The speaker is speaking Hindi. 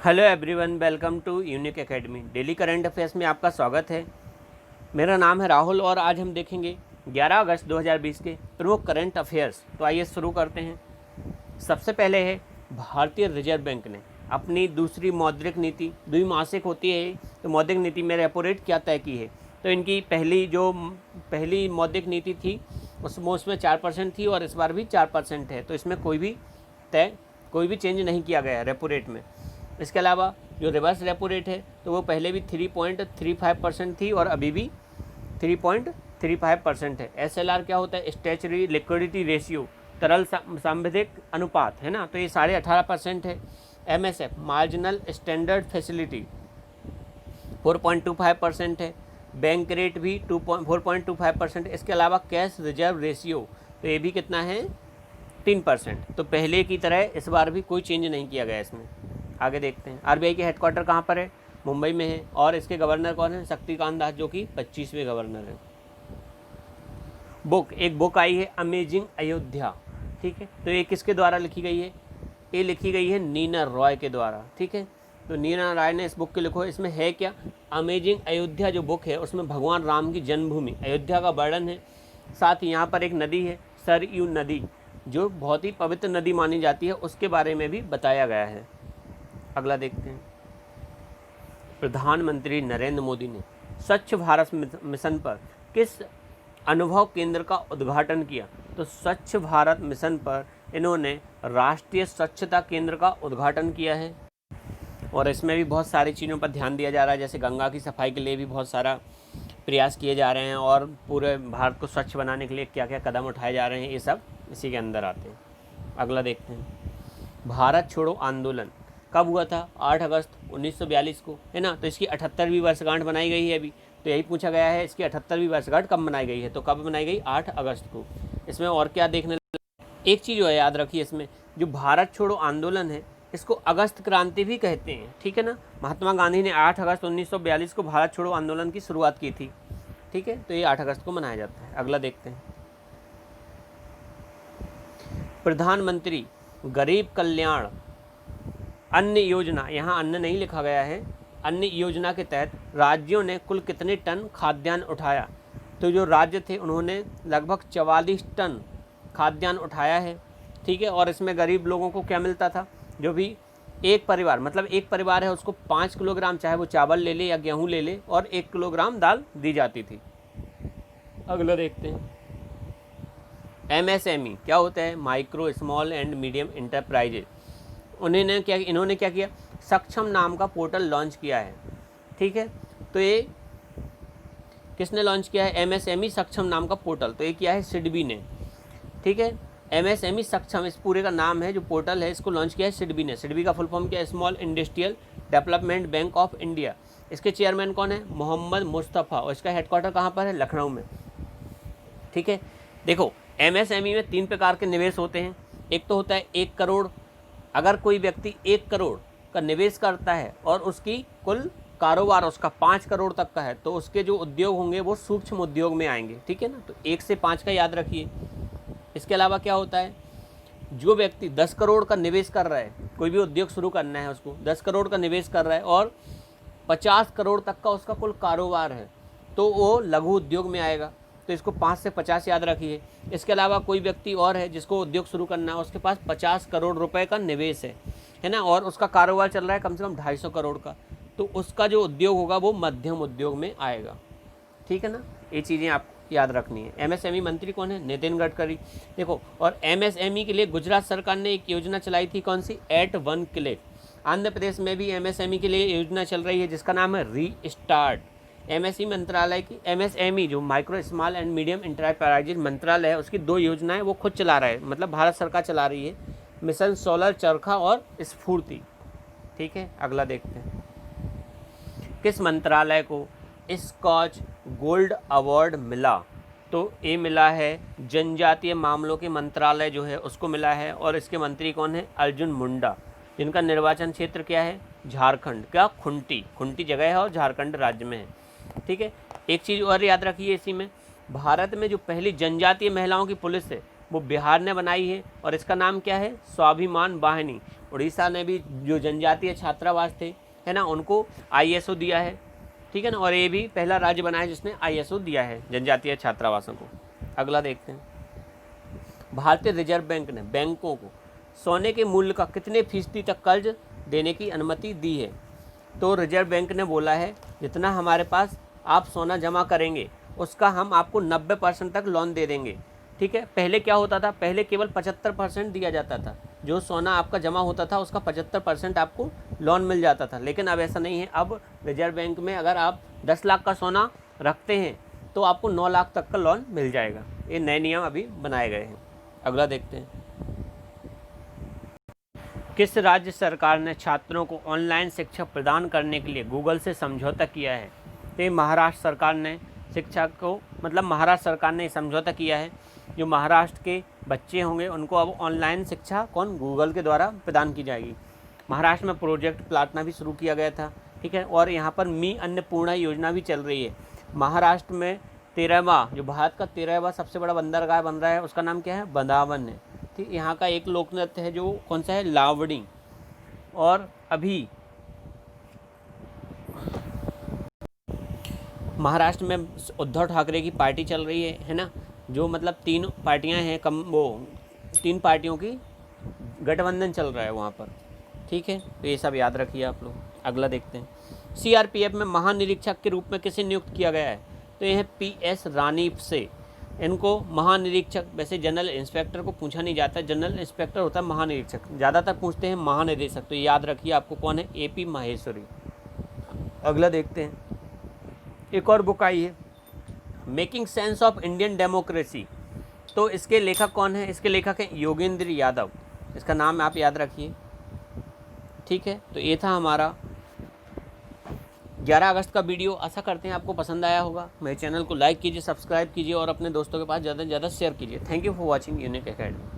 Hello everyone, welcome to Unique Academy. Daily current affairs में आपका स्वागत है। मेरा नाम है राहुल और आज हम देखेंगे 11 अगस्त 2020 के प्रमुख करंट अफेयर्स। तो आइए शुरू करते हैं। सबसे पहले है भारतीय रिजर्व बैंक ने अपनी दूसरी मौद्रिक नीति, द्विमासिक होती है तो मौद्रिक नीति में रेपो रेट क्या तय की है। तो इनकी पहली मौद्रिक नीति थी उसमें 4% थी और इस बार भी 4% है। तो इसमें कोई भी चेंज नहीं किया गया है रेपो रेट में। इसके अलावा जो रिवर्स रेपो रेट है तो वो पहले भी 3.35% थी और अभी भी 3.35% है। SLR क्या होता है? स्टैचुटरी लिक्विडिटी रेशियो, तरल सांविधिक अनुपात, है ना। तो ये 18.5% है। MSF मार्जिनल स्टैंडर्ड फैसिलिटी 4.25% है। बैंक रेट भी 4.25%। इसके अलावा कैश रिजर्व रेशियो तो ये भी कितना है? 3%। तो पहले की तरह इस बार भी कोई चेंज नहीं किया गया इसमें। आगे देखते हैं। RBI के हेडक्वार्टर कहाँ पर है? मुंबई में है और इसके गवर्नर कौन है? शक्तिकांत दास, जो कि 25वें गवर्नर हैं। एक बुक आई है अमेजिंग अयोध्या, ठीक है। तो ये किसके द्वारा लिखी गई है? ये लिखी गई है नीना रॉय के द्वारा, ठीक है। तो नीना रॉय ने इस बुक के लिखो। इसमें है क्या? अमेजिंग अयोध्या जो बुक है उसमें भगवान राम की जन्मभूमि अयोध्या का वर्णन है। साथ ही यहाँ पर एक नदी है सरयू नदी, जो बहुत ही पवित्र नदी मानी जाती है, उसके बारे में भी बताया गया है। अगला देखते हैं। प्रधानमंत्री नरेंद्र मोदी ने स्वच्छ भारत मिशन पर किस अनुभव केंद्र का उद्घाटन किया? तो स्वच्छ भारत मिशन पर इन्होंने राष्ट्रीय स्वच्छता केंद्र का उद्घाटन किया है और इसमें भी बहुत सारी चीज़ों पर ध्यान दिया जा रहा है। जैसे गंगा की सफाई के लिए भी बहुत सारा प्रयास किए जा रहे हैं और पूरे भारत को स्वच्छ बनाने के लिए क्या क्या कदम उठाए जा रहे हैं, ये सब इसी के अंदर आते हैं। अगला देखते हैं। भारत छोड़ो आंदोलन कब हुआ था? 8 अगस्त 1942 को, है ना। तो इसकी 78वीं वर्षगांठ बनाई गई है अभी। तो यही पूछा गया है इसकी 78वीं वर्षगांठ कब मनाई गई है? तो कब मनाई गई? 8 अगस्त को। इसमें और क्या देखने, एक चीज़ जो है याद रखिए, इसमें जो भारत छोड़ो आंदोलन है इसको अगस्त क्रांति भी कहते हैं, ठीक है ना। महात्मा गांधी ने 8 अगस्त 1942 को भारत छोड़ो आंदोलन की शुरुआत की थी, ठीक है। तो ये 8 अगस्त को मनाया जाता है। अगला देखते हैं। प्रधानमंत्री गरीब कल्याण अन्न योजना, यहाँ अन्न नहीं लिखा गया है, अन्न योजना के तहत राज्यों ने कुल कितने टन खाद्यान्न उठाया? तो जो राज्य थे उन्होंने लगभग 44 टन खाद्यान्न उठाया है, ठीक है। और इसमें गरीब लोगों को क्या मिलता था? जो भी एक परिवार, मतलब एक परिवार है, उसको 5 किलोग्राम, चाहे वो चावल ले ले या गेहूँ ले ले, और 1 किलोग्राम दाल दी जाती थी। अगला देखते हैं। MSME क्या होता है? Micro small and medium enterprises. इन्होंने क्या किया? सक्षम नाम का पोर्टल लॉन्च किया है, ठीक है। तो ये किसने लॉन्च किया है? MSME सक्षम नाम का पोर्टल। तो ये किया है सिडबी ने, ठीक है। MSME सक्षम इस पूरे का नाम है, जो पोर्टल है इसको लॉन्च किया है सिडबी ने। सिडबी का फुल फॉर्म क्या है? Small industrial development bank of India. इसके चेयरमैन कौन है? मोहम्मद मुस्तफ़ा। और इसका हेडक्वार्टर कहाँ पर है? लखनऊ में, ठीक है। देखो, MSME में 3 प्रकार के निवेश होते हैं। एक तो होता है 1 करोड़। अगर कोई व्यक्ति 1 करोड़ का निवेश करता है और उसकी कुल कारोबार उसका 5 करोड़ तक का है, तो उसके जो उद्योग होंगे वो सूक्ष्म उद्योग में आएंगे, ठीक है ना। तो 1 से 5 का याद रखिए। इसके अलावा क्या होता है? जो व्यक्ति 10 करोड़ का निवेश कर रहा है, कोई भी उद्योग शुरू करना है उसको, 10 करोड़ का निवेश कर रहा है और 50 करोड़ तक का उसका कुल कारोबार है, तो वो लघु उद्योग में आएगा। तो इसको 5 से 50 याद रखिए। इसके अलावा कोई व्यक्ति और है जिसको उद्योग शुरू करना है, उसके पास 50 करोड़ रुपए का निवेश है ना, और उसका कारोबार चल रहा है कम से कम 250 करोड़ का, तो उसका जो उद्योग होगा वो मध्यम उद्योग में आएगा, ठीक है ना। ये चीज़ें आप याद रखनी है। MSME मंत्री कौन है? नितिन गडकरी। देखो, और MSME के लिए गुजरात सरकार ने एक योजना चलाई थी, कौन सी? At one click. Andhra Pradesh में भी MSME के लिए योजना चल रही है जिसका नाम है रीस्टार्ट। MSME मंत्रालय की, MSME जो micro small and medium enterprises मंत्रालय है, उसकी 2 योजनाएं वो खुद चला रहा है, मतलब भारत सरकार चला रही है। मिशन सोलर चरखा और स्फूर्ति, ठीक है। अगला देखते हैं। किस मंत्रालय को स्कॉच गोल्ड अवार्ड मिला? तो ये मिला है जनजातीय मामलों के मंत्रालय जो है उसको मिला है, और इसके मंत्री कौन है? अर्जुन मुंडा, जिनका निर्वाचन क्षेत्र क्या है? झारखंड। क्या? खुंटी जगह है और झारखंड राज्य में है, ठीक है। एक चीज़ और याद रखिए इसी में, भारत में जो पहली जनजातीय महिलाओं की पुलिस है वो बिहार ने बनाई है और इसका नाम क्या है? स्वाभिमान वाहिनी। उड़ीसा ने भी जो जनजातीय छात्रावास थे, है ना, उनको ISO दिया है, ठीक है ना। और ये भी पहला राज्य बना है जिसने ISO दिया है जनजातीय छात्रावासों को। अगला देखते हैं, भारतीय रिजर्व बैंक ने बैंकों को सोने के मूल्य का कितने फीसदी तक कर्ज देने की अनुमति दी है। तो रिजर्व बैंक ने बोला है जितना हमारे पास आप सोना जमा करेंगे उसका हम आपको 90% तक लोन दे देंगे, ठीक है। पहले क्या होता था, पहले केवल 75% दिया जाता था, जो सोना आपका जमा होता था उसका 75% आपको लोन मिल जाता था। लेकिन अब ऐसा नहीं है, अब रिजर्व बैंक में अगर आप 10 लाख का सोना रखते हैं तो आपको 9 लाख तक का लोन मिल जाएगा। ये नए नियम अभी बनाए गए हैं। अगला देखते हैं, किस राज्य सरकार ने छात्रों को ऑनलाइन शिक्षा प्रदान करने के लिए गूगल से समझौता किया है। तो महाराष्ट्र सरकार ने शिक्षा को, मतलब महाराष्ट्र सरकार ने समझौता किया है, जो महाराष्ट्र के बच्चे होंगे उनको अब ऑनलाइन शिक्षा गूगल के द्वारा प्रदान की जाएगी। महाराष्ट्र में प्रोजेक्ट प्लाटना भी शुरू किया गया था, ठीक है। और यहाँ पर मी अन्नपूर्णा योजना भी चल रही है। महाराष्ट्र में 13वां, जो भारत का 13वां सबसे बड़ा बंदरगाह बन रहा है, उसका नाम क्या है, बंदावन है, ठीक। यहाँ का एक लोक नृत्य है जो कौन सा है, लावड़ी। और अभी महाराष्ट्र में उद्धव ठाकरे की पार्टी चल रही है ना, जो मतलब 3 पार्टियां हैं, 3 पार्टियों की गठबंधन चल रहा है वहाँ पर, ठीक है। तो ये सब याद रखिए आप लोग। अगला देखते हैं, CRPF में महानिरीक्षक के रूप में किसे नियुक्त किया गया है। तो यह PS रानी से, इनको महानिरीक्षक, वैसे जनरल इंस्पेक्टर को पूछा नहीं जाता, जनरल इंस्पेक्टर होता है महानिरीक्षक, ज़्यादातर पूछते हैं महानिदेशक। तो याद रखिए आपको कौन है, AP माहेश्वरी। अगला देखते हैं, एक और बुक आई है, making sense of Indian democracy. तो इसके लेखक कौन है, इसके लेखक हैं योगेंद्र यादव, इसका नाम आप याद रखिए, ठीक है। तो ये था हमारा 11 अगस्त का वीडियो। आशा करते हैं आपको पसंद आया होगा। मेरे चैनल को लाइक कीजिए, सब्सक्राइब कीजिए और अपने दोस्तों के पास ज़्यादा से ज़्यादा शेयर कीजिए। Thank you for watching unique academy.